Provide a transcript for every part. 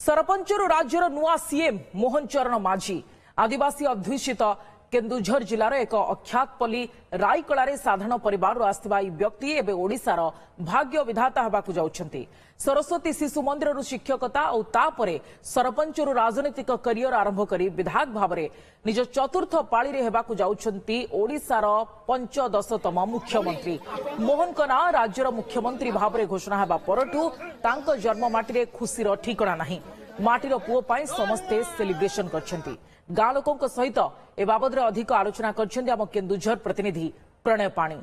सरपंचरू राज्यर नुआ सीएम मोहन चरण माझी आदिवासी अध्युषित केन्दुझर जिलार एक अख्यातपल्ली रायकलारे साधारण परिवार आसथिबा ई व्यक्ति एबे ओडिसार भाग्य विधाता हेबाकु जाउछन्ति। सरस्वती शिशु मंदिर शिक्षकता और तापरे सरपंचरू राजनीतिक करियर आरंभ करी विधायक भावरे निज चतुर्थ पाळीरे हेबाकु जाउछन्ति ओडिसार पंचदशतम मुख्यमंत्री। मोहन कना राज्यर मुख्यमंत्री भावरे घोषणा हेबा परठू तांक जन्ममाटीरे खुशीर ठिकणा नाही। माटीर पुओ पाई समस्ते सेलिब्रेशन करछन्ति। गाँ लोकों सहित ए बाबद अधिक आलोचना करछन्ति आम केन्दुझर प्रतिनिधि प्रणय पाणी।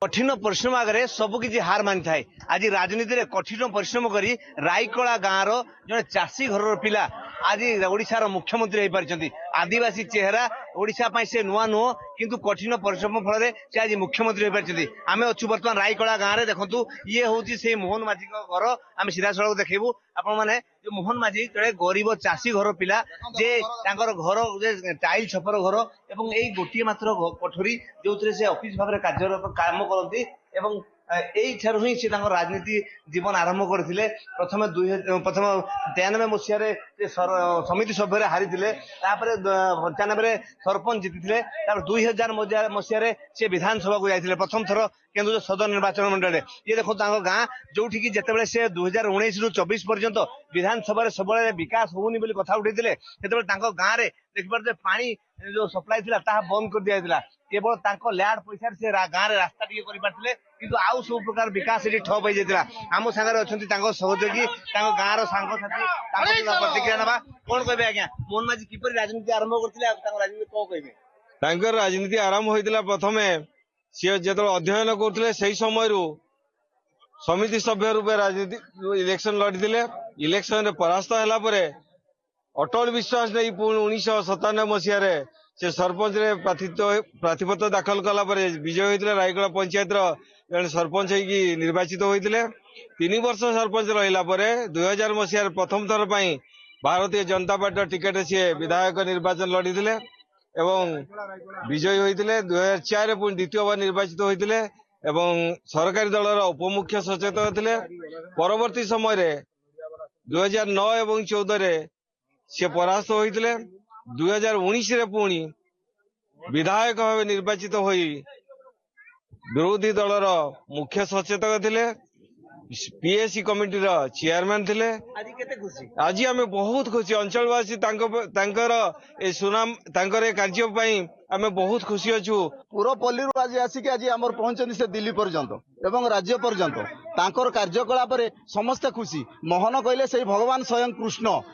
कठिन परिश्रम आगे सबकि हार मानि थाए। आज राजनीति में कठिन परिश्रम करी रायकला गाँव जड़े चाषी घर पिला आज ओडिशार मुख्यमंत्री हो पारिछन्ति। आदिवासी चेहरा ओडिशा पई से नुआ नुह किंतु कठिन परिश्रम फल से आज मुख्यमंत्री हो पारिछन्ति। आमे अच्छु वर्तमान रायकला गाँव में देखंतु ये होउची से मोहन माझी घर। आमे सीधा सड़क देखैबू आपण माने जो मोहन माझी जड़े गरीब चाषी घर पिला जे तांकर घर जे टाइल छपर घर एवं एई गोटिए मात्र कोठरी जोथरे से ऑफिस भाबरे कार्यरत काम करती एवं एठार ही से राजनीति जीवन आरंभ करथिले। प्रथम 93 मसीह समिति सभ्य हारी 95 सरपंच जीति 2000 मसीह से विधानसभा को जाते प्रथम थर केन्दुझर सदर निर्वाचन मंडल। ये देखो गाँ जो जिते से 2019 रु 24 पर्यंत विधानसभा सब विकास होनी कथा उठे गाँव में देखिए पानी जो सप्लाई थी बंद कर दिया केवल लैंड पैसा से गाँव में रास्ता टे किंतु आउ सब प्रकार विकास ये ठप हो जाता। आम सागर अच्छा सहयोगी गाँव सांग साथी प्रतिक्रिया ना कौन कहे आज्ञा मोहन माझी किपर राजनीति आरंभ करते राजनीति कौन कहे राजनीति आरंभ होता प्रथम सी जो अध्ययन करते से समय समिति सभ्य रूपे राजनीति इलेक्शन लड़ी इलेक्शन परास्त है अटल विश्वास नहीं पुणी 1997 मसीह से सरपंच प्रार्थीपत्र दाखल कला विजय होते रायगड़ा पंचायत जन सरपंच निर्वाचित होते 3 वर्ष सरपंच रहा 2000 मसीह प्रथम थर पर भारतीय जनता पार्टी टिकेट सी विधायक निर्वाचन लड़ी एवं विजयी होते 2004 पुणी द्वितीय बार निर्वाचित होते सरकारी दलर उपमुख्य सचेतक थे। परवर्ती समय 2009 एवं 2014 से परास्त होते 2019 पुणी विधायक भाव निर्वाचित हो विरोधी दलर मुख्य सचेतक थे पीएससी कमिटी चेयरमैन थे। आज आम बहुत खुशी अंचलवासी सुनाम कार्य आम बहुत खुशी अच्छु। पूरा पल्ली आज आसिक आज आम पहुंचती से दिल्ली पर्यंत एवं राज्य पर्यंत कार्यकलाप समस्ते खुशी। मोहन कहले से भगवान स्वयं कृष्ण